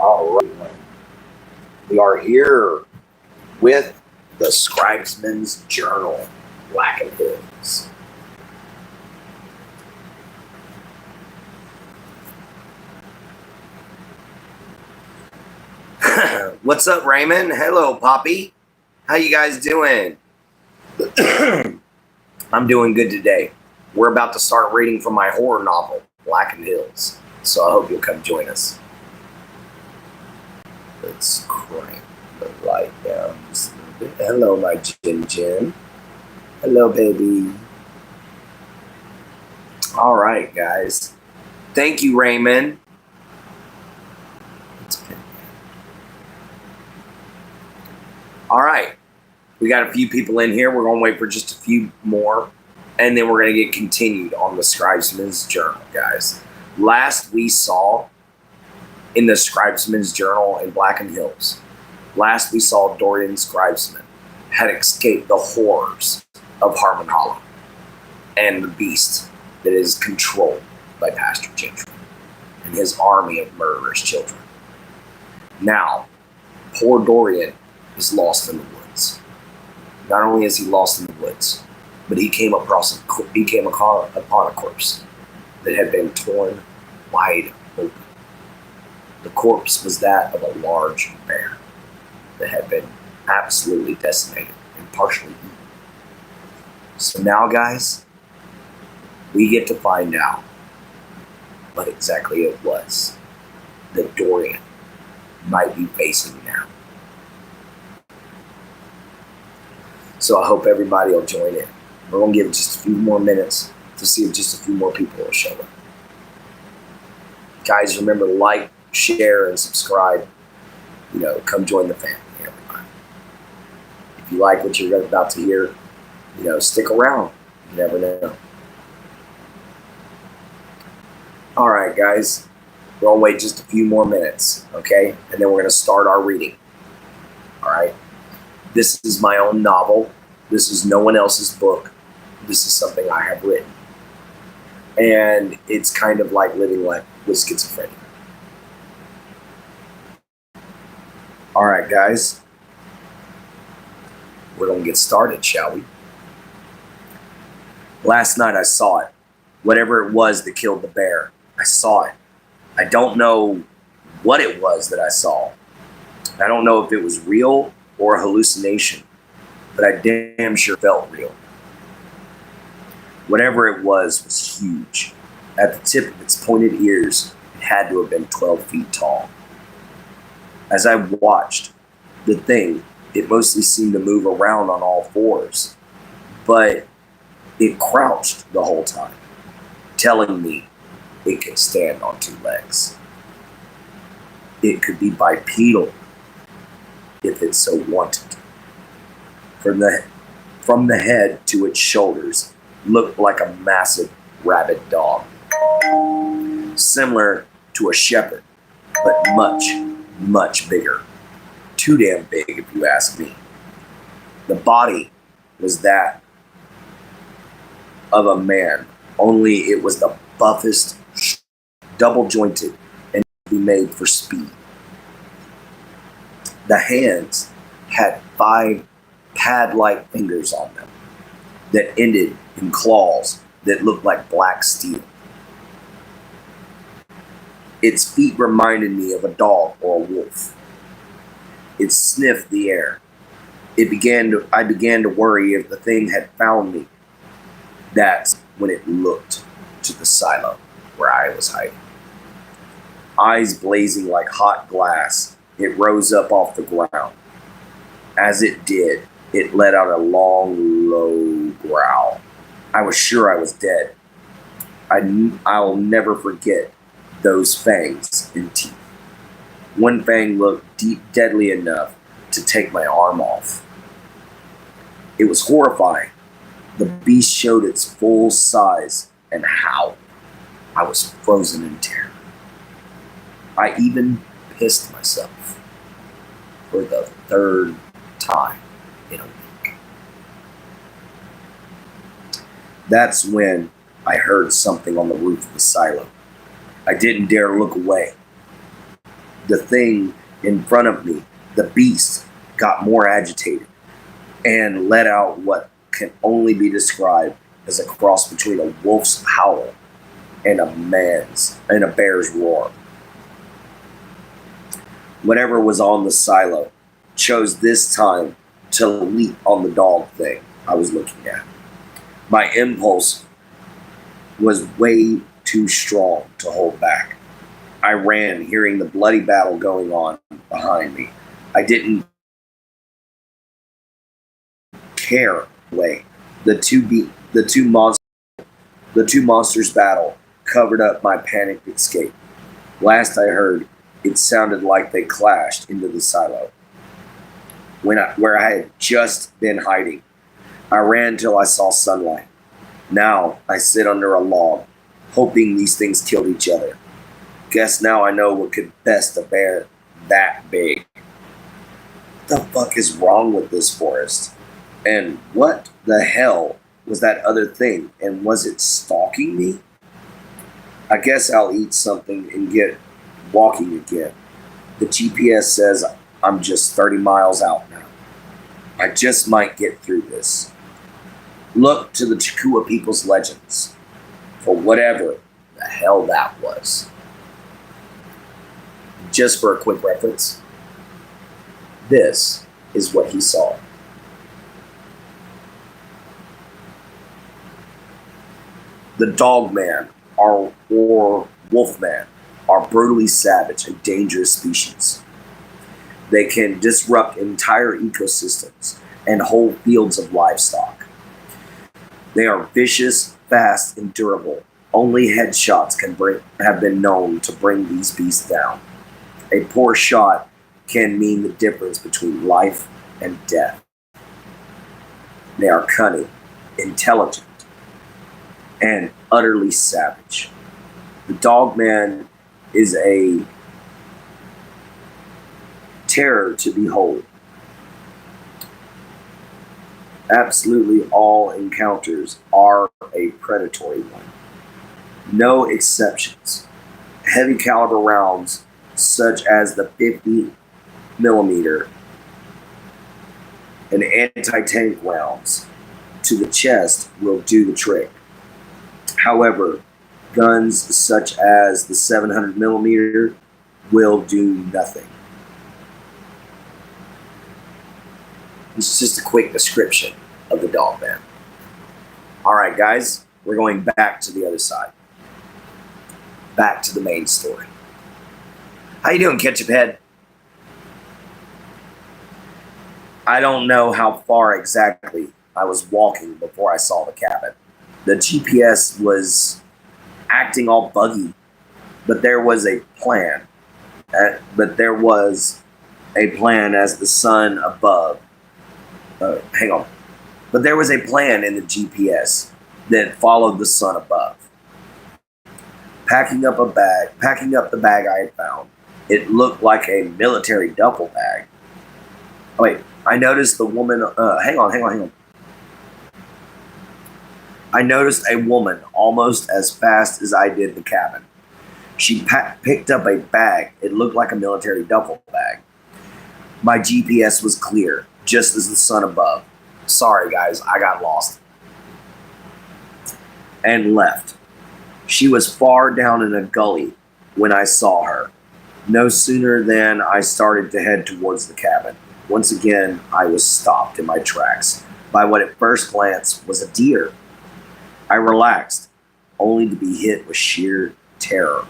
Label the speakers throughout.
Speaker 1: All right. We are here with the Scribesmans Journal, Blackenedhills. What's up, Raymond? Hello, Poppy. How you guys doing? I'm doing good today. We're about to start reading from my horror novel, Blackenedhills. So I hope you'll come join us. Let's crank the light down just a little bit. Hello, my Jin. Hello, baby. All right, guys. Thank you, Raymond. All right. We got a few people in here. We're going to wait for just a few more, and then we're going to get continued on the Scribesmans Journal, guys. Last we saw in the Scribesmans Journal in Blackenedhills, last we saw Dorian Scribesman had escaped the horrors of Harmon Hollow and the beast that is controlled by Pastor Gentry and his army of murderous children. Now, poor Dorian is lost in the woods. Not only is he lost in the woods, but he came upon a corpse that had been torn wide open. The corpse was that of a large bear that had been absolutely decimated and partially eaten. So now, guys, we get to find out what exactly it was that Dorian might be facing now. So I hope everybody will join in. We're going to give just a few more minutes to see if just a few more people will show up. Guys, remember to like, share, and subscribe. Come join the family, everybody. If you like what you're about to hear, stick around. You never know. All right, guys. We're going to wait just a few more minutes, okay? And then we're going to start our reading. All right? This is my own novel. This is no one else's book. This is something I have written. And it's kind of like living life with schizophrenia. All right, guys. We're going to get started, shall we? Last night I saw it. Whatever it was that killed the bear, I saw it. I don't know what it was that I saw. I don't know if it was real or a hallucination, but I damn sure felt real. Whatever it was huge. At the tip of its pointed ears, it had to have been 12 feet tall. As I watched the thing, it mostly seemed to move around on all fours, but it crouched the whole time, telling me it could stand on two legs. It could be bipedal if it so wanted. From the head to its shoulders looked like a massive rabid dog, similar to a shepherd, but much bigger. Too damn big, if you ask me. The body was that of a man, only it was the buffest, double-jointed, and made for speed. The hands had 5 pad-like fingers on them that ended in claws that looked like black steel. Its feet reminded me of a dog or a wolf. It sniffed the air. I began to worry if the thing had found me. That's when it looked to the silo where I was hiding. Eyes blazing like hot glass, it rose up off the ground. As it did, it let out a long, low growl. I was sure I was dead. I'll never forget those fangs and teeth. One fang looked deadly enough to take my arm off. It was horrifying. The beast showed its full size and howled. I was frozen in terror. I even pissed myself for the 3rd time in a week. That's when I heard something on the roof of the silo. I didn't dare look away. The thing in front of me, the beast, got more agitated and let out what can only be described as a cross between a wolf's howl and a bear's roar. Whatever was on the silo chose this time to leap on the dog thing I was looking at. My impulse was way too strong to hold back. I ran, hearing the bloody battle going on behind me. I didn't care. Way the two monsters' battle covered up my panicked escape. Last I heard, it sounded like they clashed into the silo where I had just been hiding. I ran till I saw sunlight. Now I sit under a log, hoping these things killed each other. Guess now I know what could best a bear that big. What the fuck is wrong with this forest? And what the hell was that other thing? And was it stalking me? I guess I'll eat something and get walking again. The GPS says I'm just 30 miles out now. I just might get through this. Look to the Chukua people's legends for whatever the hell that was. Just for a quick reference, this is what he saw. The dogman or wolfman are brutally savage and dangerous species. They can disrupt entire ecosystems and whole fields of livestock. They are vicious, fast, and durable. Only headshots have been known to bring these beasts down. A poor shot can mean the difference between life and death. They are cunning, intelligent, and utterly savage. The dogman is a terror to behold. Absolutely all encounters are a predatory one. No exceptions. Heavy caliber rounds such as the 50 millimeter and anti-tank rounds to the chest will do the trick. However, guns such as the 700 millimeter will do nothing. This is just a quick description of the dogman. All right, guys, we're going back to the other side. Back to the main story. How you doing, Ketchup Head? I don't know how far exactly I was walking before I saw the cabin. The GPS was acting all buggy, but there was a plan. But there was a plan as the sun above. Hang on. But there was a plan in the GPS that followed the sun above. Packing up the bag I had found, it looked like a military duffel bag. Oh, wait, I noticed the woman. Hang on. I noticed a woman almost as fast as I did the cabin. She picked up a bag. It looked like a military duffel bag. My GPS was clear, just as the sun above. Sorry, guys, I got lost. And left. She was far down in a gully when I saw her. No sooner than I started to head towards the cabin. Once again, I was stopped in my tracks by what at first glance was a deer. I relaxed, only to be hit with sheer terror.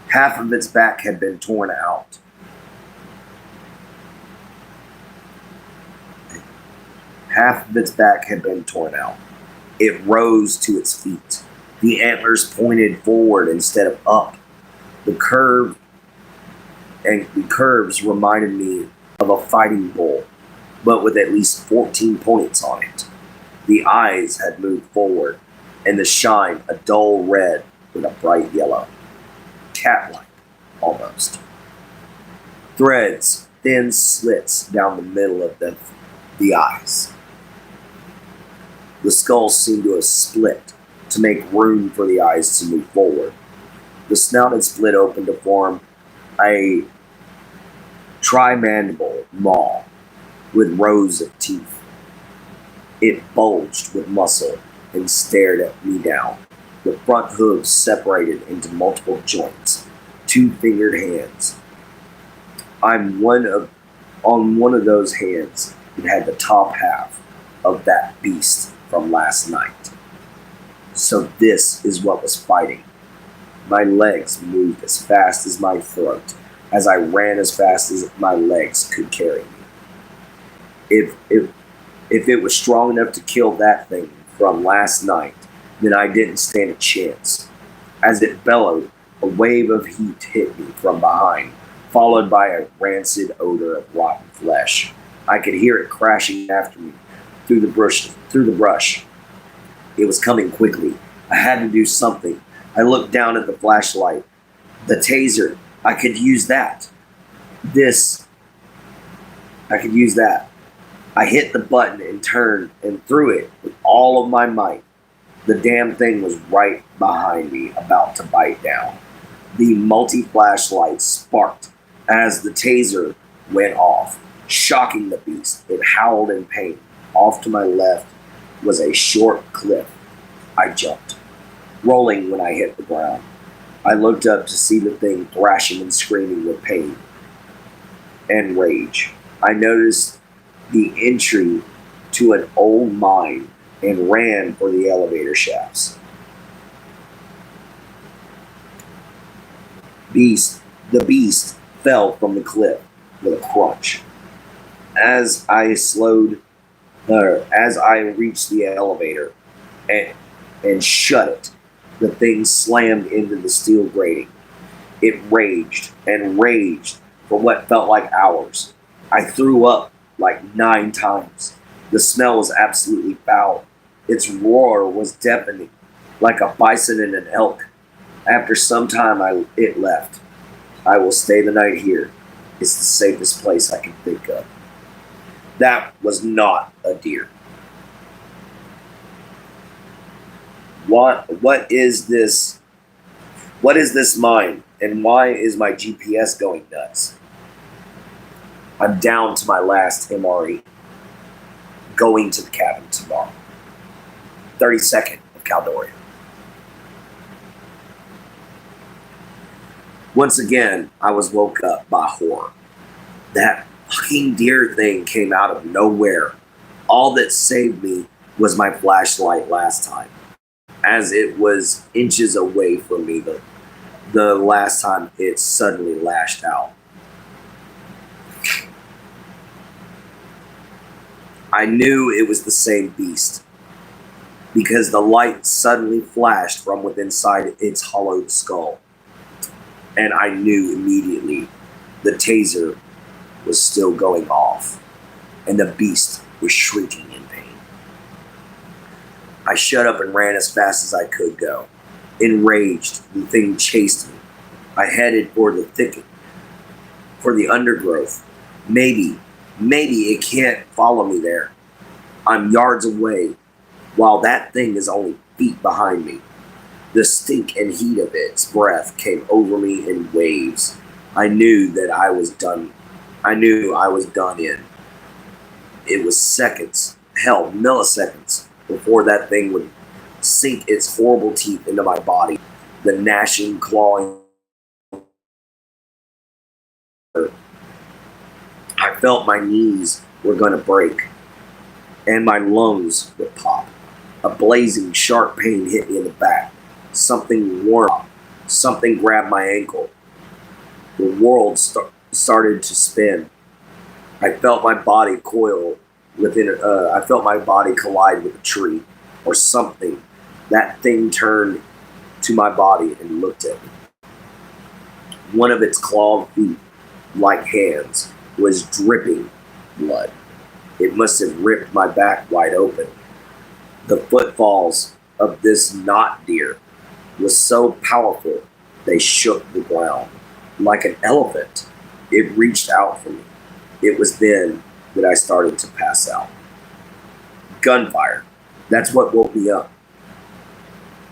Speaker 1: Half of its back had been torn out. It rose to its feet. The antlers pointed forward instead of up. The curves reminded me of a fighting bull, but with at least 14 points on it. The eyes had moved forward, and the shine a dull red with a bright yellow. Cat-like, almost. Threads, thin slits down the middle of the eyes. The skull seemed to have split to make room for the eyes to move forward. The snout had split open to form A trimandible maw with rows of teeth. It bulged with muscle and stared at me down. The front hooves separated into multiple joints, two-fingered hands. On one of those hands, it had the top half of that beast from last night. So this is what was fighting. My legs moved as fast as my throat, as I ran as fast as my legs could carry me. If it was strong enough to kill that thing from last night, then I didn't stand a chance. As it bellowed, a wave of heat hit me from behind, followed by a rancid odor of rotten flesh. I could hear it crashing after me through the brush. It was coming quickly. I had to do something. I looked down at the flashlight. The taser. I could use that. I could use that. I hit the button and turned and threw it with all of my might. The damn thing was right behind me, about to bite down. The multi-flashlight sparked as the taser went off, shocking the beast. It howled in pain. Off to my left was a short cliff. I jumped, rolling when I hit the ground. I looked up to see the thing thrashing and screaming with pain and rage. I noticed the entry to an old mine and ran for the elevator shafts. The beast fell from the cliff with a crunch. As I reached the elevator and shut it, the thing slammed into the steel grating. It raged and raged for what felt like hours. I threw up like 9 times. The smell was absolutely foul. Its roar was deafening, like a bison and an elk. After some time, it left. I will stay the night here. It's the safest place I can think of. That was not a deer. What is this? What is this mine? And why is my GPS going nuts? I'm down to my last MRE. Going to the cabin tomorrow. 32nd of Caldorian. Once again, I was woke up by horror. That fucking deer thing came out of nowhere. All that saved me was my flashlight last time, as it was inches away from me the last time it suddenly lashed out. I knew it was the same beast because the light suddenly flashed from within inside its hollowed skull. And I knew immediately the taser was still going off and the beast was shrieking in pain. I shut up and ran as fast as I could go. Enraged, the thing chased me. I headed for the thicket, for the undergrowth. Maybe it can't follow me there. I'm yards away, while that thing is only feet behind me. The stink and heat of its breath came over me in waves. I knew that I was done. I knew I was done in. It was seconds, hell, milliseconds, before that thing would sink its horrible teeth into my body. The gnashing, clawing. I felt my knees were going to break, and my lungs would pop. A blazing, sharp pain hit me in the back. Something warm, something grabbed my ankle. The world started to spin. I felt my body I felt my body collide with a tree or something. That thing turned to my body and looked at me. One of its clawed feet, like hands, was dripping blood. It must have ripped my back wide open. The footfalls of this not deer was so powerful they shook the ground. Like an elephant, it reached out for me. It was then that I started to pass out. Gunfire. That's what woke me up.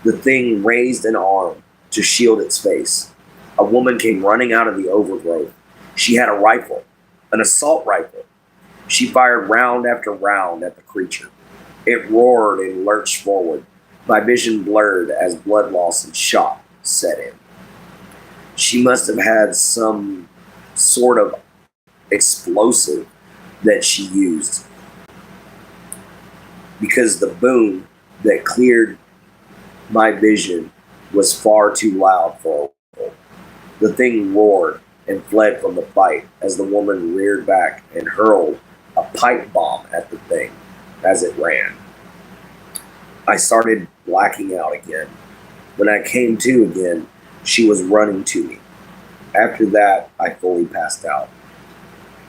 Speaker 1: The thing raised an arm to shield its face. A woman came running out of the overgrowth. She had a rifle, an assault rifle. She fired round after round at the creature. It roared and lurched forward. My vision blurred as blood loss and shock set in. She must have had some sort of explosive that she used, because the boom that cleared my vision was far too loud for her. The thing roared and fled from the fight as the woman reared back and hurled a pipe bomb at the thing as it ran. I started blacking out again. When I came to again, she was running to me. After that, I fully passed out.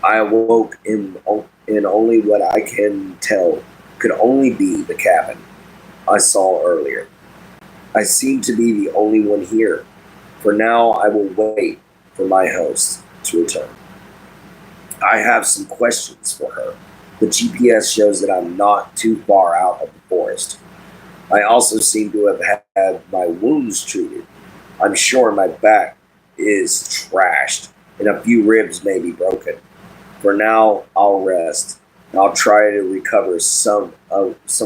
Speaker 1: I awoke in only what I can tell could only be the cabin I saw earlier. I seem to be the only one here. For now, I will wait for my host to return. I have some questions for her. The GPS shows that I'm not too far out of the forest. I also seem to have had my wounds treated. I'm sure my back is trashed and a few ribs may be broken. For now, I'll rest. I'll try to recover some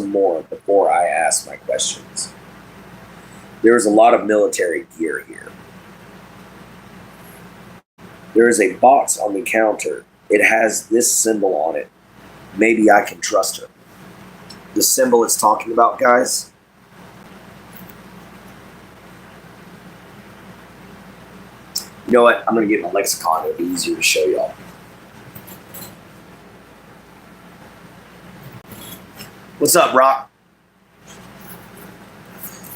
Speaker 1: more before I ask my questions. There is a lot of military gear here. There is a box on the counter. It has this symbol on it. Maybe I can trust her. The symbol it's talking about, guys, you know what? I'm going to get my lexicon. It'll be easier to show y'all. What's up, Rock?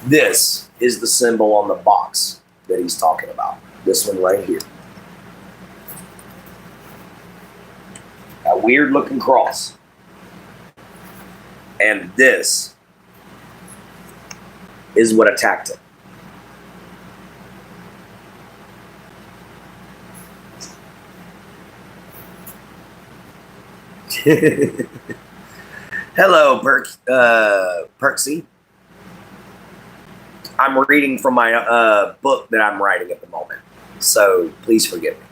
Speaker 1: This is the symbol on the box that he's talking about. This one right here. A weird looking cross. And this is what attacked him. Hello, Perksy. I'm reading from my book that I'm writing at the moment, so please forgive me.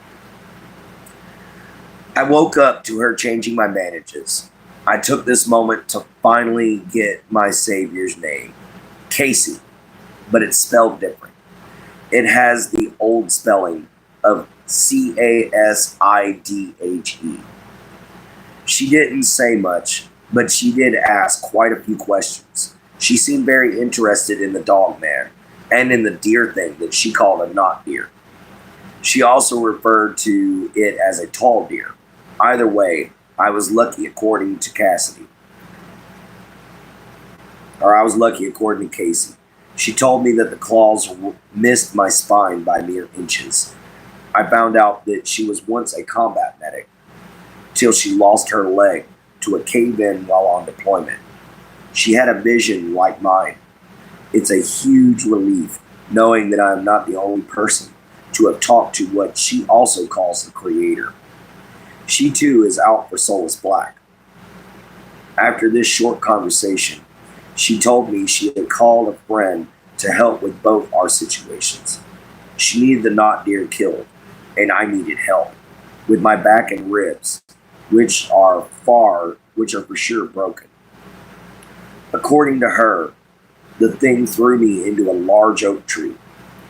Speaker 1: I woke up to her changing my bandages. I took this moment to finally get my savior's name, Casey, but it's spelled different. It has the old spelling of Casidhe. She didn't say much, but she did ask quite a few questions. She seemed very interested in the dog man and in the deer thing that she called a knot deer. She also referred to it as a tall deer. Either way, I was lucky according to Cassidy. Or I was lucky according to Casey. She told me that the claws missed my spine by mere inches. I found out that she was once a combat medic, till she lost her leg to a cave-in while on deployment. She had a vision like mine. It's a huge relief knowing that I am not the only person to have talked to what she also calls the Creator. She too is out for Soulless Black. After this short conversation, she told me she had called a friend to help with both our situations. She needed the knot deer killed, and I needed help with my back and ribs, which are for sure broken. According to her, the thing threw me into a large oak tree.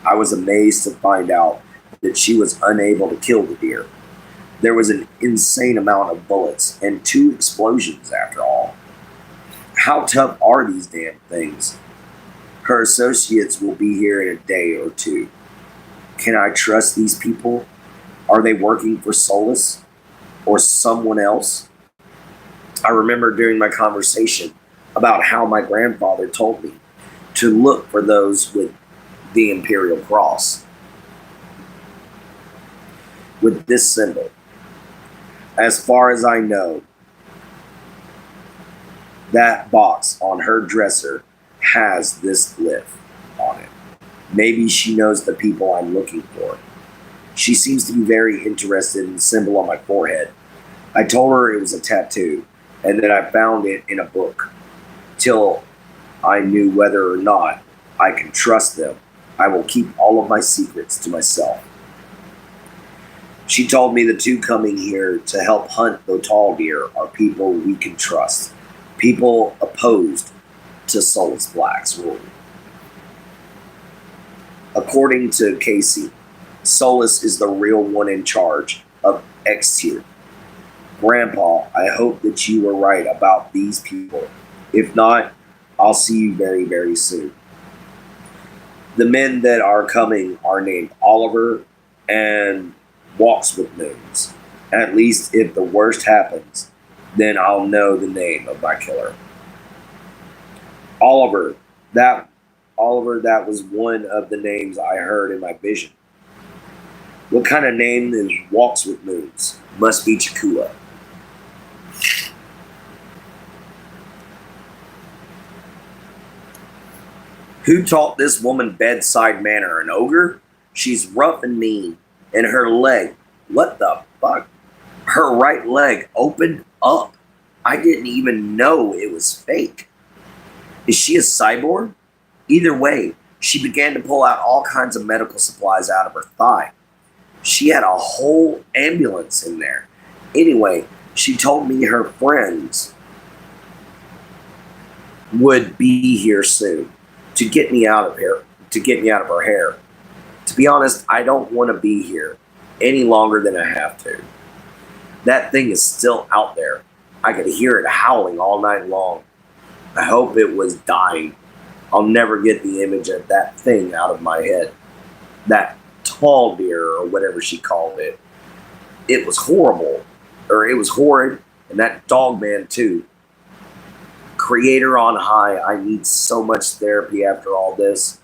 Speaker 1: I was amazed to find out that she was unable to kill the deer. There was an insane amount of bullets and 2 explosions after all. How tough are these damn things? Her associates will be here in a day or 2. Can I trust these people? Are they working for Soulless or someone else? I remember during my conversation about how my grandfather told me to look for those with the Imperial Cross, with this symbol. As far as I know, that box on her dresser has this glyph on it. Maybe she knows the people I'm looking for. She seems to be very interested in the symbol on my forehead. I told her it was a tattoo and that I found it in a book. Till I knew whether or not I can trust them, I will keep all of my secrets to myself. She told me the two coming here to help hunt the tall deer are people we can trust, people opposed to Soulless Black's rule. According to Casey, Soulless is the real one in charge of X Tier. Grandpa, I hope that you were right about these people. If not, I'll see you very, very soon. The men that are coming are named Oliver and Walks with Moons. At least if the worst happens, then I'll know the name of my killer. Oliver, that was one of the names I heard in my vision. What kind of name is Walks with Moons? Must be Chakula. Who taught this woman bedside manner? An ogre? She's rough and mean. And her leg, what the fuck? Her right leg opened up. I didn't even know it was fake. Is she a cyborg? Either way, she began to pull out all kinds of medical supplies out of her thigh. She had a whole ambulance in there. Anyway, she told me her friends would be here soon to get me out of here, to get me out of her hair. To be honest, I don't want to be here any longer than I have to. That thing is still out there. I could hear it howling all night long. I hope it was dying. I'll never get the image of that thing out of my head. That tall deer, or whatever she called it. It was horrible. Or it was horrid. And that dog man too. Creator on high, I need so much therapy after all this.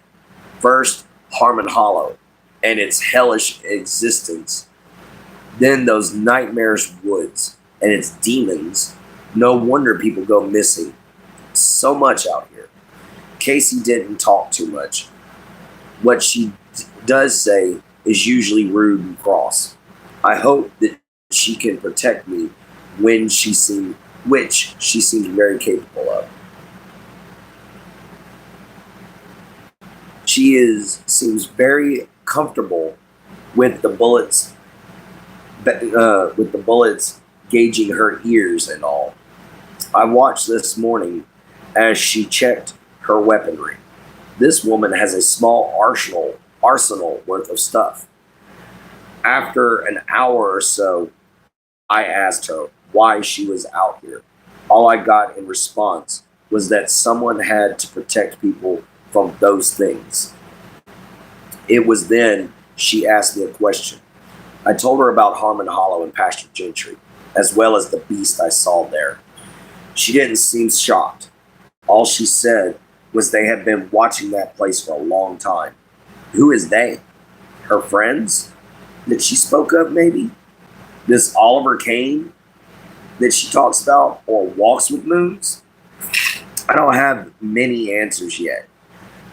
Speaker 1: First, Harmon Hollow and its hellish existence. Then those nightmarish woods and its demons. No wonder people go missing. So much out here. Casey didn't talk too much. What she does say is usually rude and cross. I hope that she can protect me when which she seems very capable of. She seems very comfortable with the bullets gauging her ears and all. I watched this morning as she checked her weaponry. This woman has a small arsenal worth of stuff. After an hour or so, I asked her why she was out here. All I got in response was that someone had to protect people from those things. It was then she asked me a question. I told her about Harmon Hollow and Pasture Gentry, as well as the beast I saw there. She didn't seem shocked. All she said was they had been watching that place for a long time. Who is they? Her friends? That she spoke of, maybe? This Oliver Kane that she talks about, or Walks with Moons? I don't have many answers yet.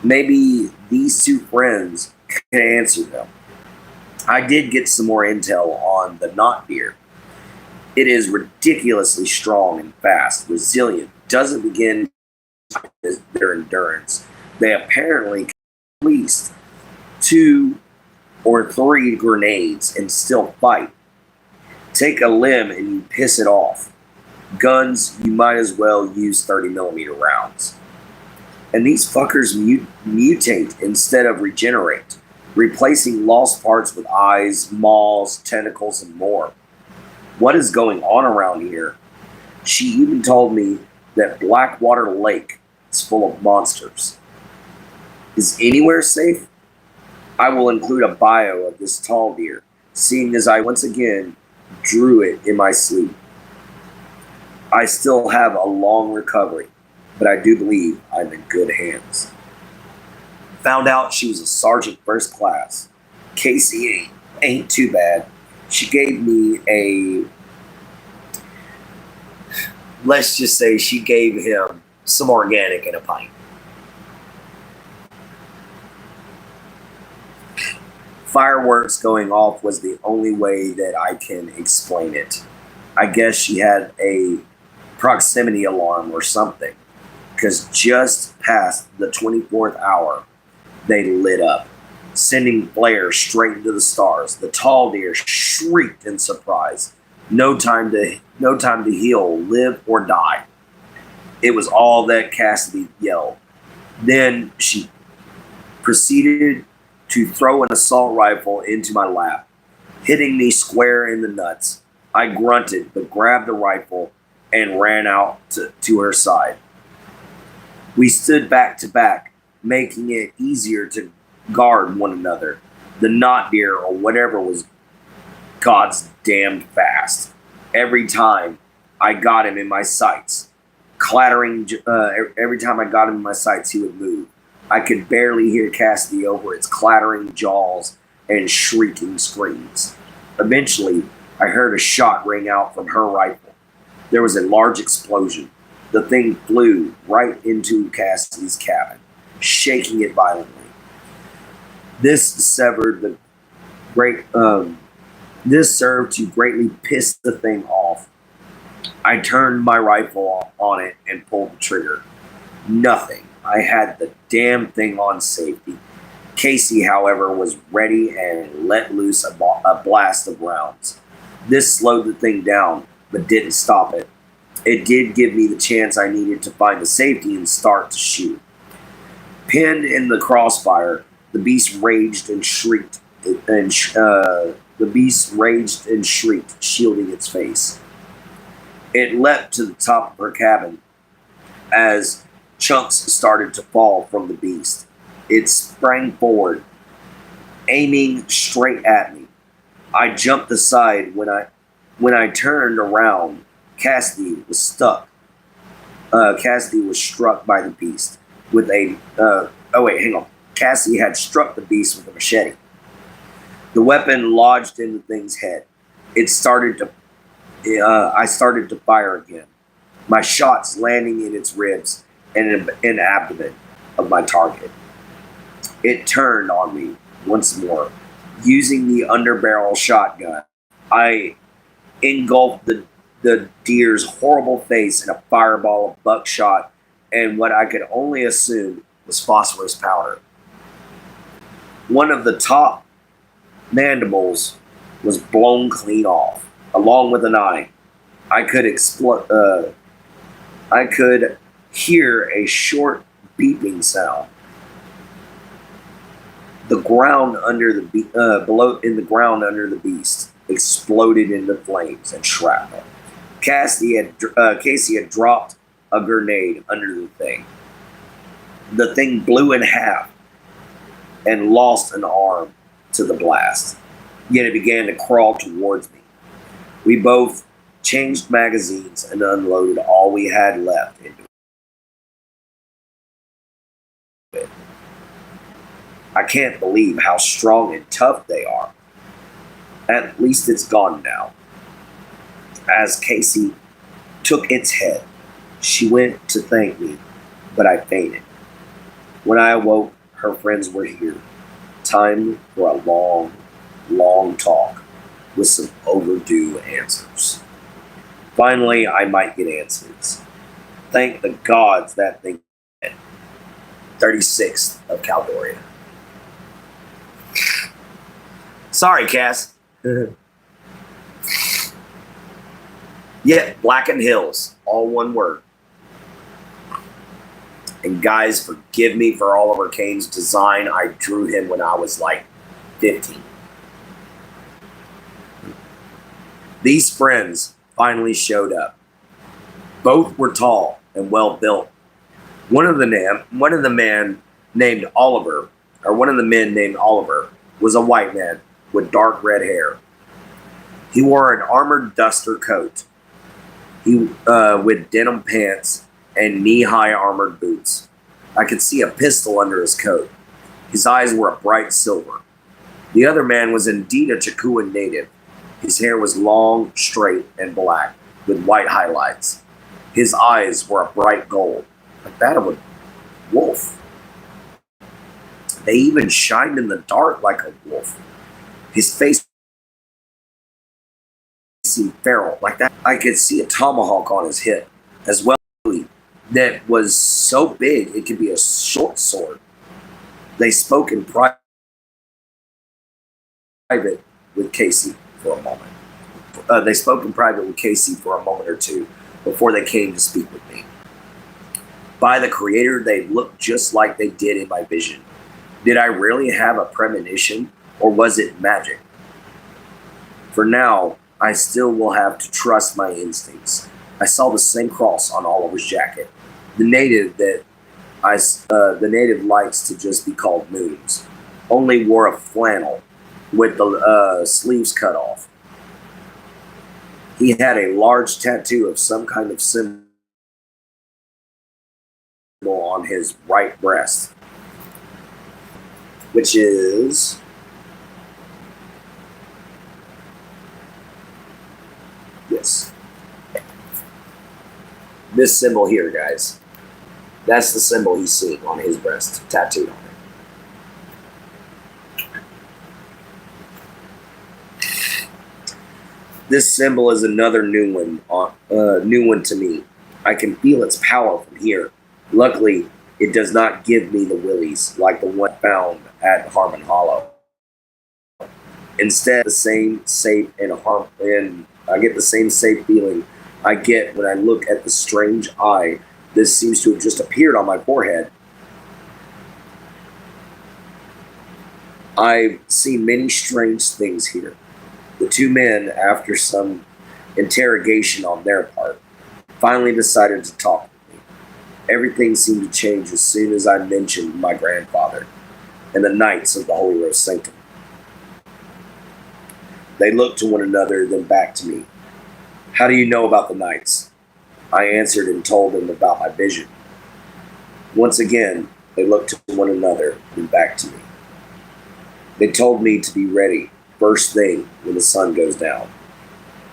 Speaker 1: Maybe these two friends can answer them. I did get some more intel on the knot deer. It is ridiculously strong and fast, resilient, doesn't begin their endurance. They apparently can at least 2 or 3 grenades and still fight. Take a limb and you piss it off. Guns, you might as well use 30mm rounds. And these fuckers mutate instead of regenerate, replacing lost parts with eyes, maws, tentacles, and more. What is going on around here? She even told me that Blackwater Lake is full of monsters. Is anywhere safe? I will include a bio of this tall deer, seeing as I once again drew it in my sleep. I still have a long recovery, but I do believe I'm in good hands. Found out she was a sergeant first class. Casey ain't too bad. She gave me let's just say she gave him some organic in a pint. Fireworks going off was the only way that I can explain it. I guess she had a proximity alarm or something, because just past the 24th hour, they lit up. sending flares straight into the stars. The tall deer shrieked in surprise. No time to heal, live or die. It was all that Cassidy yelled. Then she proceeded to throw an assault rifle into my lap, hitting me square in the nuts. I grunted, but grabbed the rifle and ran out to her side. We stood back to back, making it easier to guard one another. The knot deer, or whatever, was God's damned fast. Every time I got him in my sights, every time I got him in my sights, he would move. I could barely hear Cassidy over its clattering jaws and shrieking screams. Eventually, I heard a shot ring out from her rifle. There was a large explosion. The thing flew right into Cassidy's cabin, shaking it violently. This severed the great. This served to greatly piss the thing off. I turned my rifle on it and pulled the trigger. Nothing. I had the damn thing on safety. Casey, however, was ready and let loose a blast of rounds. This slowed the thing down, but didn't stop it. It did give me the chance I needed to find the safety and start to shoot. Pinned in the crossfire, the beast raged and shrieked, shielding its face. It leapt to the top of her cabin as chunks started to fall from the beast. It sprang forward, aiming straight at me. I jumped aside when I turned around. Cassidy was stuck. Cassidy was struck by the beast with a. Oh wait, hang on. Cassidy had struck the beast with a machete. The weapon lodged in the thing's head. It started to. I started to fire again. My shots landing in its ribs and in abdomen of my target. It turned on me once more. Using the underbarrel shotgun, I engulfed the deer's horrible face in a fireball of buckshot and what I could only assume was phosphorus powder. One of the top mandibles was blown clean off, along with an eye. I could hear a short beeping sound. The ground under the ground under the beast exploded into flames and shrapnel. Casey had dropped a grenade under the thing. The thing blew in half and lost an arm to the blast. Yet it began to crawl towards me. We both changed magazines and unloaded all we had left into it. I can't believe how strong and tough they are. At least it's gone now. As Casey took its head, she went to thank me, but I fainted. When I awoke, her friends were here. Time for a long, long talk with some overdue answers. Finally, I might get answers. Thank the gods that thing dead. 36th of Caldoria. Sorry, Cass. Yet, Blackenedhills, all one word. And guys, forgive me for Oliver Kane's design. I drew him when I was like 15. These friends finally showed up. Both were tall and well built. One of the men named Oliver was a white man with dark red hair. He wore an armored duster coat. With denim pants and knee-high armored boots. I could see a pistol under his coat. His eyes were a bright silver. The other man was indeed a Chakuan native. His hair was long, straight, and black, with white highlights. His eyes were a bright gold, like that of a wolf. They even shined in the dark like a wolf. His face seemed feral, like that. I could see a tomahawk on his hip, as well that was so big it could be a short sword. They spoke in private private with Casey for a moment. They spoke in private with Casey for a moment or two before they came to speak with me. By the Creator, they looked just like they did in my vision. Did I really have a premonition, or was it magic? For now, I still will have to trust my instincts. I saw the same cross on Oliver's jacket. The native likes to just be called Moons, only wore a flannel with the sleeves cut off. He had a large tattoo of some kind of symbol on his right breast, which is this. This symbol here, guys. That's the symbol he's seeing on his breast, tattooed on it. This symbol is another new one to me. I can feel its power from here. Luckily, it does not give me the willies like the one found at Harmon Hollow. Instead, the same safe and I get the same safe feeling I get when I look at the strange eye that seems to have just appeared on my forehead. I've seen many strange things here. The two men, after some interrogation on their part, finally decided to talk with me. Everything seemed to change as soon as I mentioned my grandfather and the Knights of the Holy Rose Sanctum. They looked to one another, then back to me. How do you know about the Knights? I answered and told them about my vision. Once again, they looked to one another, then back to me. They told me to be ready first thing when the sun goes down.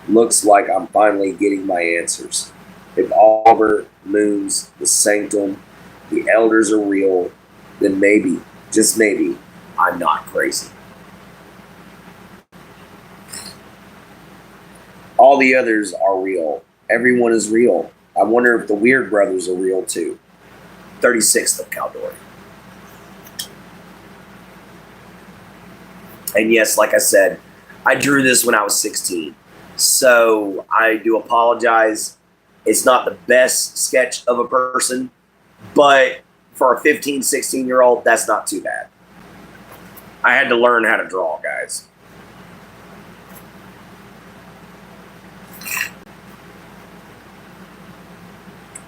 Speaker 1: Looks like I'm finally getting my answers. If Oliver, Moons, the Sanctum, the Elders are real, then maybe, just maybe, I'm not crazy. All the others are real. Everyone is real. I wonder if the Weird Brothers are real too. 36th of Caldor. And yes, like I said, I drew this when I was 16. So I do apologize. It's not the best sketch of a person, but for a 15, 16-year-old, that's not too bad. I had to learn how to draw, guys.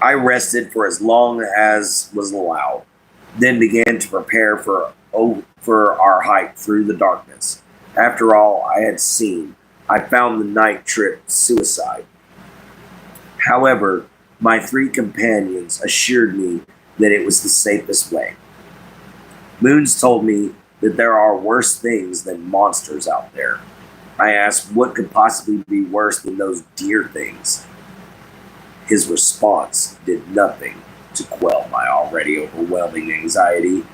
Speaker 1: I rested for as long as was allowed, then began to prepare for our hike through the darkness. After all I had seen, I found the night trip suicide. However, my three companions assured me that it was the safest way. Moons told me that there are worse things than monsters out there. I asked what could possibly be worse than those deer things. His response did nothing to quell my already overwhelming anxiety.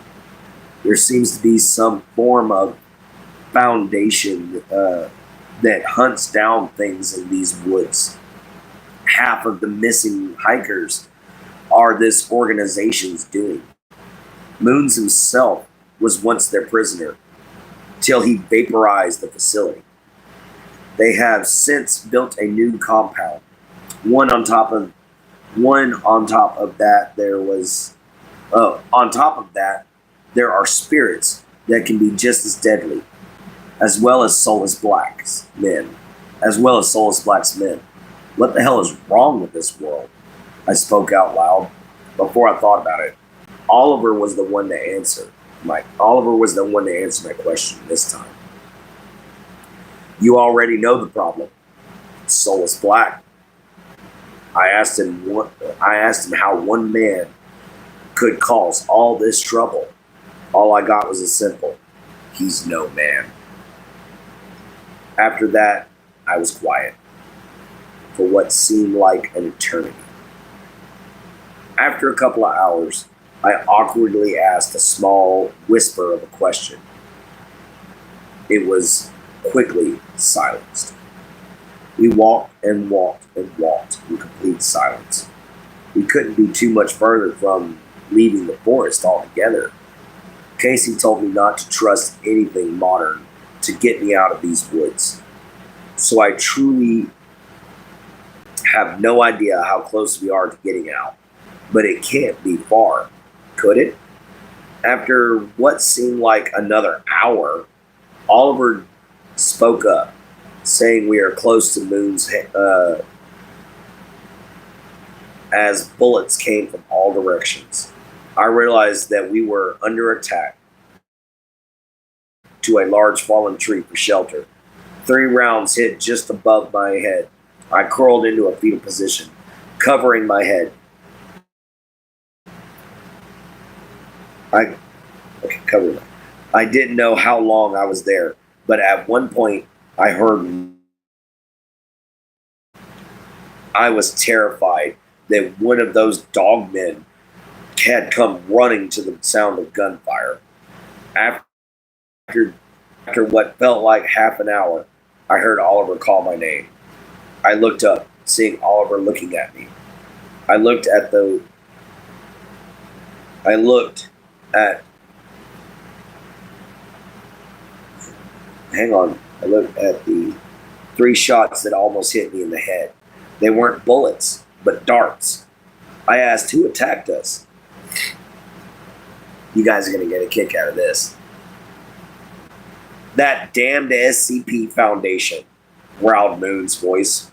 Speaker 1: There seems to be some form of foundation that hunts down things in these woods. Half of the missing hikers are this organization's doing. Moons himself was once their prisoner, till he vaporized the facility. They have since built a new compound. On top of that, there are spirits that can be just as deadly, as well as soulless black men. What the hell is wrong with this world? I spoke out loud before I thought about it. Oliver was the one to answer my question this time. You already know the problem. Soulless black. I asked him how one man could cause all this trouble. All I got was a simple, he's no man. After that, I was quiet for what seemed like an eternity. After a couple of hours, I awkwardly asked a small whisper of a question. It was quickly silenced. We walked and walked and walked in complete silence. We couldn't be too much further from leaving the forest altogether. Casey told me not to trust anything modern to get me out of these woods. So I truly have no idea how close we are to getting out, but it can't be far, could it? After what seemed like another hour, Oliver spoke up, saying we are close to Moon's as bullets came from all directions. I realized that we were under attack to a large fallen tree for shelter. 3 rounds hit just above my head. I curled into a fetal position, covering my head. I didn't know how long I was there, but at one point I heard. I was terrified that one of those dog men had come running to the sound of gunfire. After what felt like half an hour, I heard Oliver call my name. I looked up, seeing Oliver looking at me. I looked at the 3 shots that almost hit me in the head. They weren't bullets, but darts. I asked, who attacked us? You guys are going to get a kick out of this. That damned SCP Foundation, growled Moon's voice.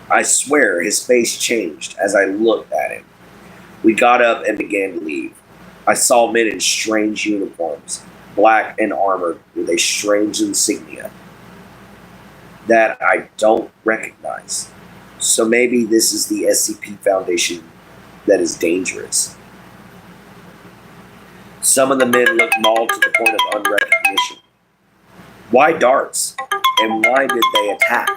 Speaker 1: I swear his face changed as I looked at him. We got up and began to leave. I saw men in strange uniforms, black and armored with a strange insignia that I don't recognize. So maybe this is the SCP Foundation that is dangerous. Some of the men looked mauled to the point of unrecognition. Why darts? And why did they attack?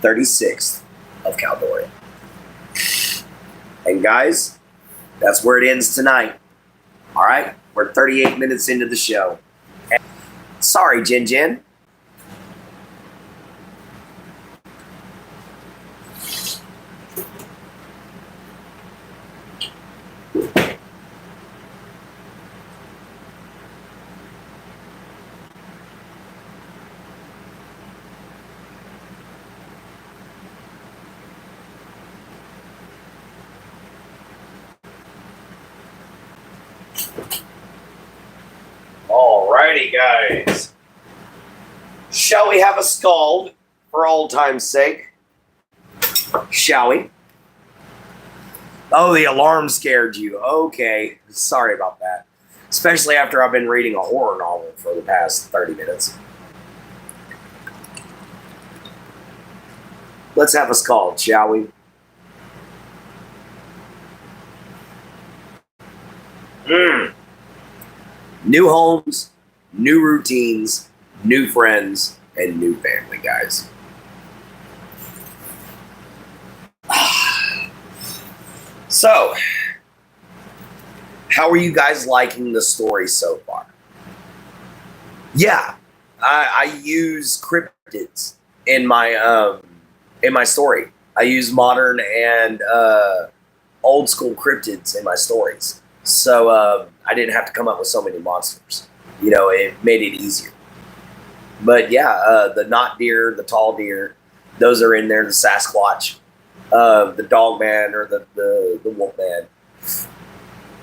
Speaker 1: "36th of Caldorian." And guys, that's where it ends tonight. All right? We're 38 minutes into the show. Sorry, Jin Jin. Alrighty, guys. Shall we have a scald for old time's sake? Shall we? Oh, the alarm scared you. Okay. Sorry about that. Especially after I've been reading a horror novel for the past 30 minutes. Let's have a scald, shall we? New homes, new routines, new friends, and new family, guys. So, how are you guys liking the story so far? Yeah, I use cryptids in my story. I use modern and old school cryptids in my stories. So I didn't have to come up with so many monsters. You know, it made it easier. But yeah, the knot deer, the tall deer, those are in there. The Sasquatch, the dog man, or the wolf man.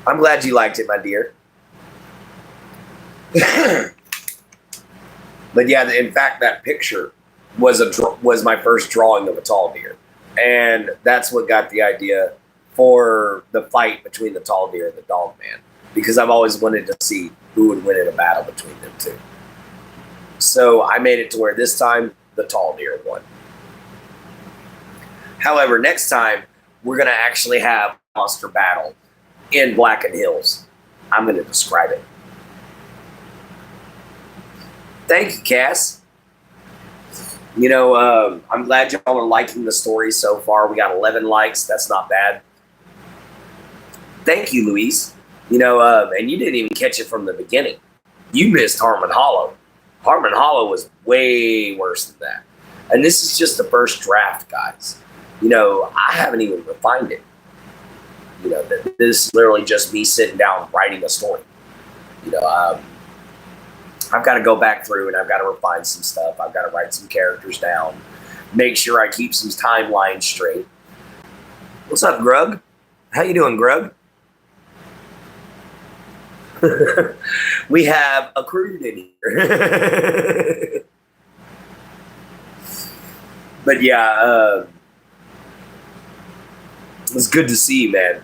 Speaker 1: I'm glad you liked it, my dear. But yeah, in fact, that picture was my first drawing of a tall deer, and that's what got the idea for the fight between the tall deer and the dog man, because I've always wanted to see who would win in a battle between them two. So I made it to where this time the tall deer won. However, next time we're going to actually have a monster battle in Blackenedhills. I'm going to describe it. Thank you, Cass. You know, I'm glad y'all are liking the story so far. We got 11 likes. That's not bad. Thank you, Louise. You know, and you didn't even catch it from the beginning. You missed Harmon Hollow. Harmon Hollow was way worse than that. And this is just the first draft, guys. You know, I haven't even refined it. You know, this is literally just me sitting down writing a story. You know, I've got to go back through and I've got to refine some stuff. I've got to write some characters down, make sure I keep some timelines straight. What's up, Grug? How you doing, Grug? We have a crude in here. But yeah, it's good to see you, man.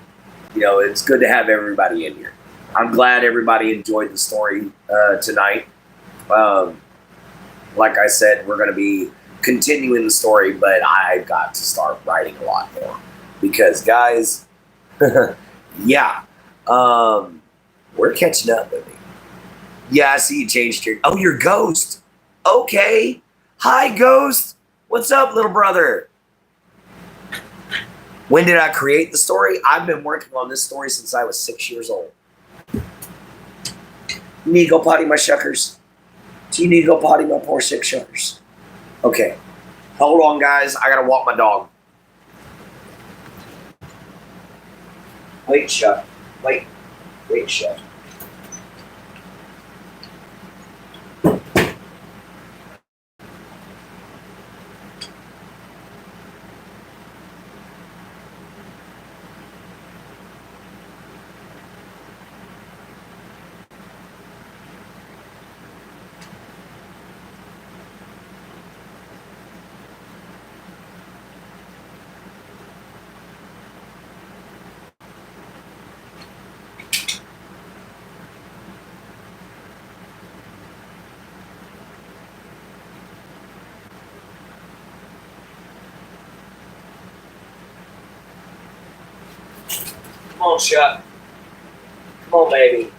Speaker 1: You know, it's good to have everybody in here. I'm glad everybody enjoyed the story tonight. Like I said, we're going to be continuing the story, but I've got to start writing a lot more because, guys, yeah, we're catching up with me. Yeah, I see you changed your. Oh, you're Ghost. Okay. Hi, Ghost. What's up, little brother? When did I create the story? I've been working on this story since I was 6 years old. You need to go potty my shuckers? Do you need to go potty my poor sick shuckers? Okay. Hold on, guys. I got to walk my dog. Wait, shut. Wait, shut. Come on, Shut. Come on, baby.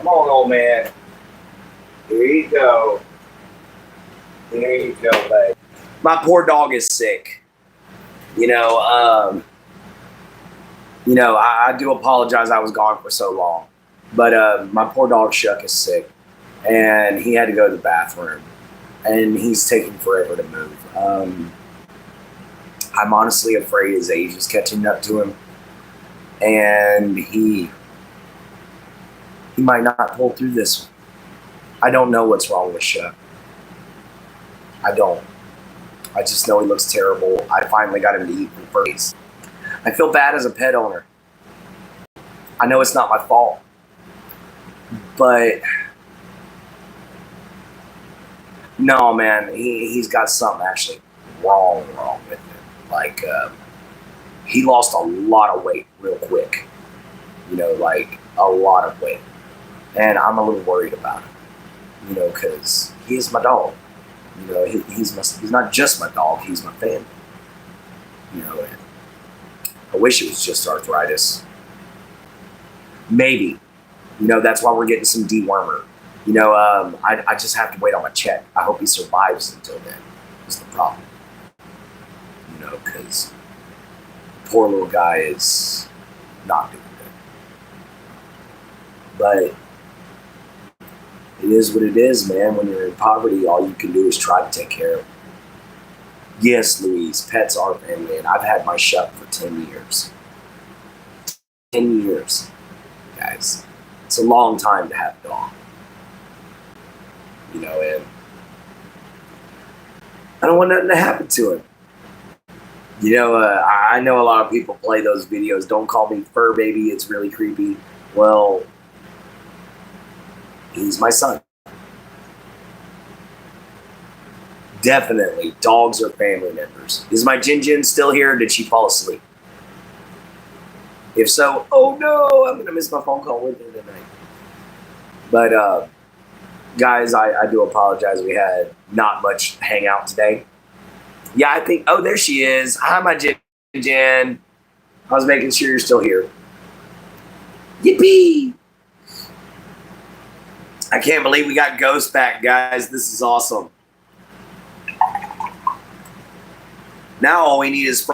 Speaker 1: Come on, old man. Here you go. There you go, babe. My poor dog is sick. I do apologize I was gone for so long. But my poor dog Shuck is sick. And he had to go to the bathroom. And he's taking forever to move. I'm honestly afraid his age is catching up to him. And he might not pull through this one. I don't know what's wrong with Shuck. I don't. I just know he looks terrible. I finally got him to eat for first. I feel bad as a pet owner. I know it's not my fault. But no, man, he's got something actually wrong with him. Like, he lost a lot of weight real quick. Like a lot of weight. And I'm a little worried about him. Because he is my dog. He's not just my dog, he's my family. And I wish it was just arthritis. Maybe. That's why we're getting some dewormer. I just have to wait on my check. I hope he survives until then, is the problem. Because poor little guy is not doing good. But it is what it is, man. When you're in poverty, all you can do is try to take care of them. Yes, Louise, pets are family, and I've had my Shuck for 10 years. 10 years, guys. It's a long time to have a dog. And I don't want nothing to happen to him. I know a lot of people play those videos. Don't call me fur baby. It's really creepy. Well, he's my son. Definitely, dogs are family members. Is my Jin still here, or did she fall asleep? If so, oh no, I'm going to miss my phone call with her tonight. But, guys, I do apologize. We had not much hangout today. Yeah, I think, oh, there she is. Hi, my Jin. I was making sure you're still here. Yippee! I can't believe we got Ghost back, guys. This is awesome. Now all we need is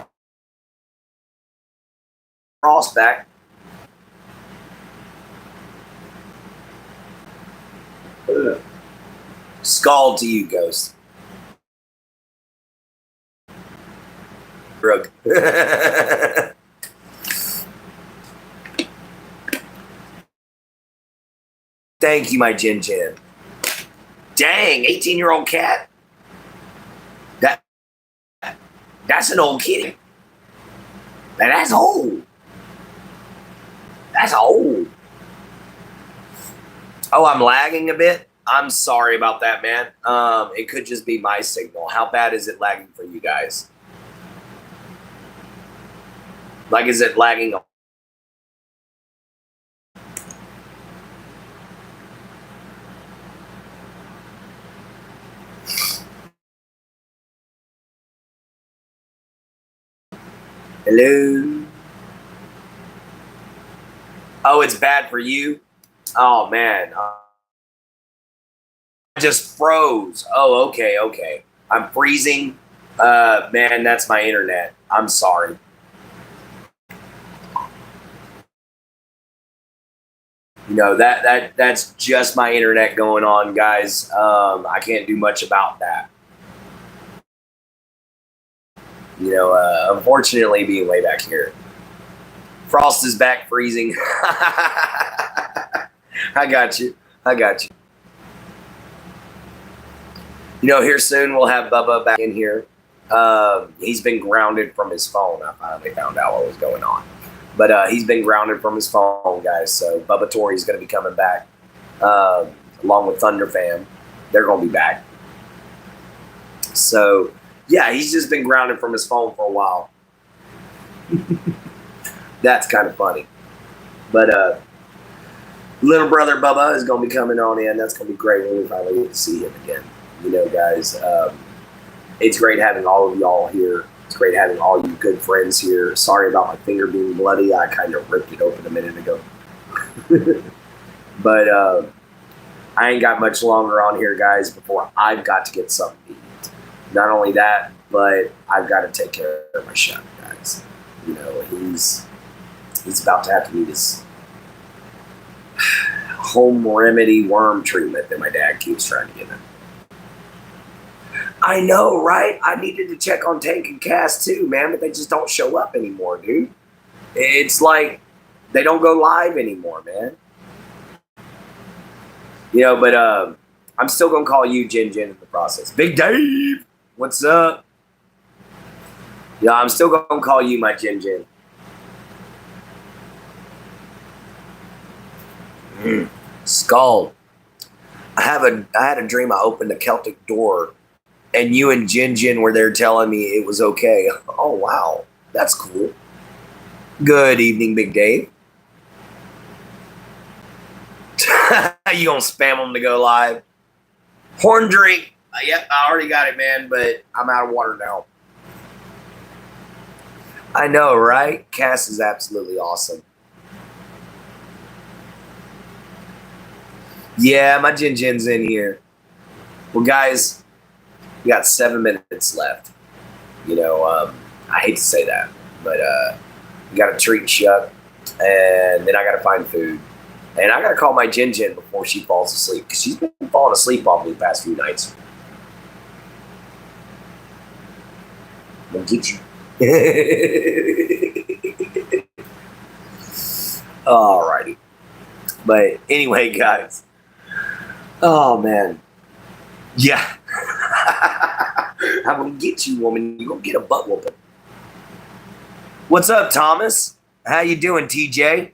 Speaker 1: Frost back. Scald to you, Ghost. Brooke. Thank you, my Jin. Dang, 18-year-old cat? That's an old kitty. That's old. That's old. Oh, I'm lagging a bit? I'm sorry about that, man. It could just be my signal. How bad is it lagging for you guys? Like, is it lagging? Hello? Oh, it's bad for you? Oh, man. I just froze. Oh, okay. I'm freezing. Man, that's my internet. I'm sorry. That's just my internet going on, guys. I can't do much about that. Unfortunately, being way back here. Frost is back freezing. I got you. Here soon we'll have Bubba back in here. He's been grounded from his phone. I finally found out what was going on. But he's been grounded from his phone, guys. So Bubba Tori's going to be coming back along with Thunder Fam. They're going to be back. So, yeah, he's just been grounded from his phone for a while. That's kind of funny. But little brother Bubba is going to be coming on in. That's going to be great when we finally get to see him again. Guys, it's great having all of y'all here. It's great having all you good friends here. Sorry about my finger being bloody. I kind of ripped it open a minute ago. But I ain't got much longer on here, guys, before I've got to get something to eat. Not only that, but I've got to take care of my chef, guys. You know, he's about to have to eat his home remedy worm treatment that my dad keeps trying to get him. I know, right? I needed to check on Tank and Cass too, man, but they just don't show up anymore, dude. It's like they don't go live anymore, man. You know, but I'm still gonna call you Jin Jin in the process. Big Dave, what's up? Yeah, I'm still gonna call you my Jin Jin. Skull. I had a dream I opened a Celtic door and you and Jin Jin were there telling me it was okay. Oh, wow. That's cool. Good evening, Big Dave. You gonna spam them to go live? Horn drink. Yep, I already got it, man, but I'm out of water now. I know, right? Cass is absolutely awesome. Yeah, my Jin Jin's in here. Well, guys, we got 7 minutes left. You know, I hate to say that, but we got to treat Chuck, and then I got to find food. And I got to call my Jin Jin before she falls asleep, because she's been falling asleep on me the past few nights. I'm going to get you. Alrighty. But anyway, guys. Oh, man. Yeah. I'm going to get you, woman. You're going to get a butt whooping. What's up, Thomas? How you doing, TJ?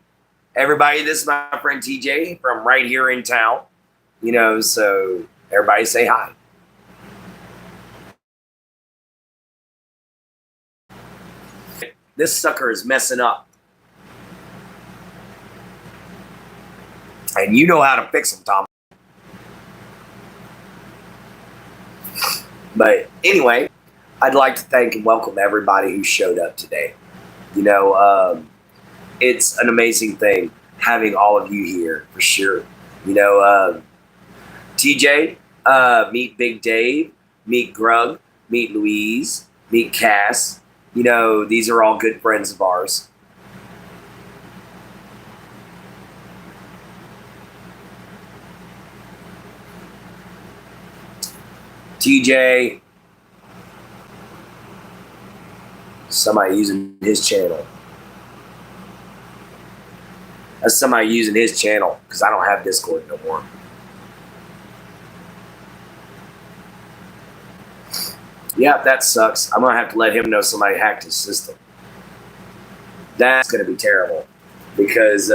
Speaker 1: Everybody, this is my friend TJ from right here in town. You know, so everybody say hi. This sucker is messing up. And you know how to fix them, Thomas. But anyway, I'd like to thank and welcome everybody who showed up today. You know, it's an amazing thing having all of you here, for sure. You know, TJ, meet Big Dave, meet Grug, meet Louise, meet Cass. You know, these are all good friends of ours. TJ, somebody using his channel. That's somebody using his channel, because I don't have Discord no more. Yeah, that sucks. I'm going to have to let him know somebody hacked his system. That's going to be terrible, because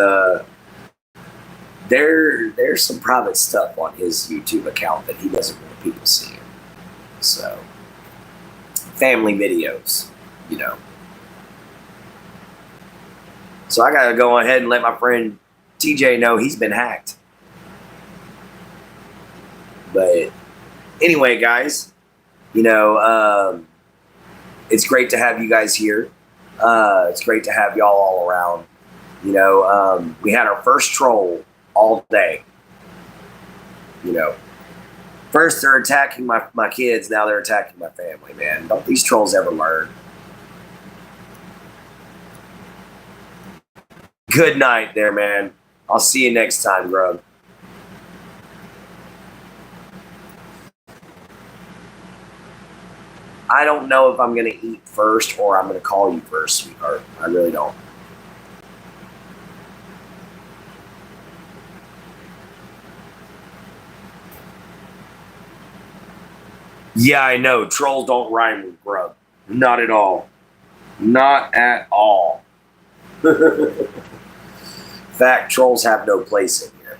Speaker 1: there's some private stuff on his YouTube account that he doesn't want people seeing. So, family videos, you know. So I got to go ahead and let my friend TJ know he's been hacked. But anyway, guys, you know, it's great to have you guys here. It's great to have y'all all around. You know, we had our first troll all day. You know, first they're attacking my kids, now they're attacking my family, man. Don't these trolls ever learn? Good night there, man. I'll see you next time, Grub. I don't know if I'm going to eat first or I'm going to call you first, sweetheart. I really don't. Yeah, I know. Trolls don't rhyme with grub. Not at all. Not at all. In fact, trolls have no place in here.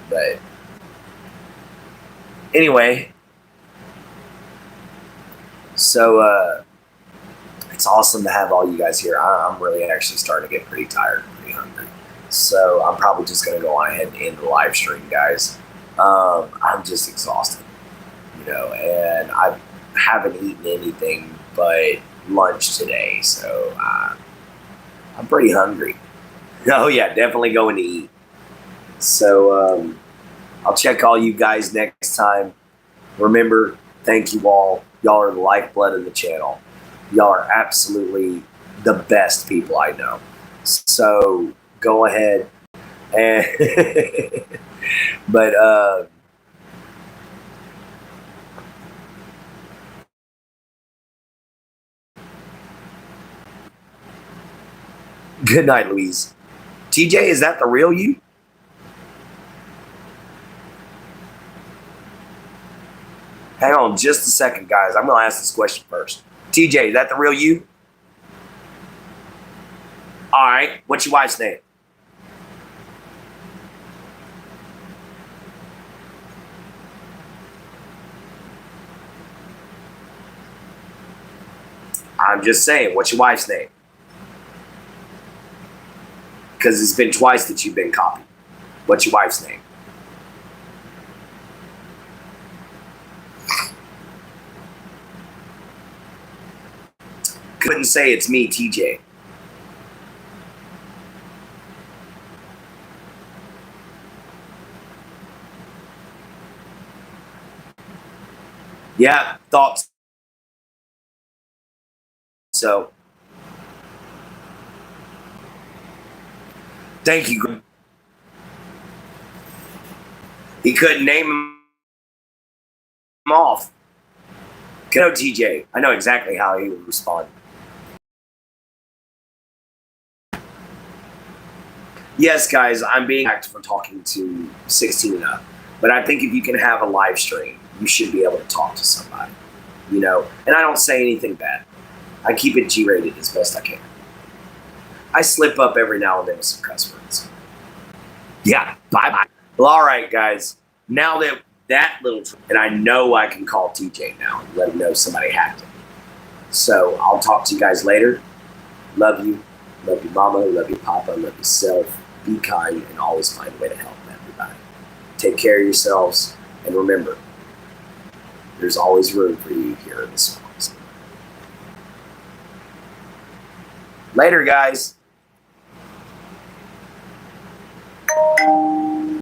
Speaker 1: But anyway, so it's awesome to have all you guys here. I'm really actually starting to get pretty tired and pretty hungry. So I'm probably just going to go on ahead and end the live stream, guys. I'm just exhausted, you know, and I haven't eaten anything but lunch today, so I'm pretty hungry. Oh yeah, definitely going to eat. So I'll check all you guys next time. Remember, thank you all. Y'all are the lifeblood of the channel. Y'all are absolutely the best people I know. So go ahead and but good night, Louise. TJ, is that the real you? Hang on just a second, guys. I'm going to ask this question first. TJ, is that the real you? All right. What's your wife's name? I'm just saying, what's your wife's name? Because it's been twice that you've been copied. What's your wife's name? Couldn't say it's me, TJ. Yeah, thought so. Thank you. He couldn't name him off. No, TJ. I know exactly how he would respond. Yes, guys, I'm being attacked for talking to 16 and up. But I think if you can have a live stream, you should be able to talk to somebody. You know, and I don't say anything bad. I keep it G-rated as best I can. I slip up every now and then with some cuss words. Yeah, bye-bye. Well, all right, guys. Now that little... And I know I can call TJ now and let him know somebody hacked him. So I'll talk to you guys later. Love you. Love you, mama. Love you, papa. Love yourself. Be kind and always find a way to help everybody. Take care of yourselves. And remember, there's always room for you here in the swamps. Later, guys.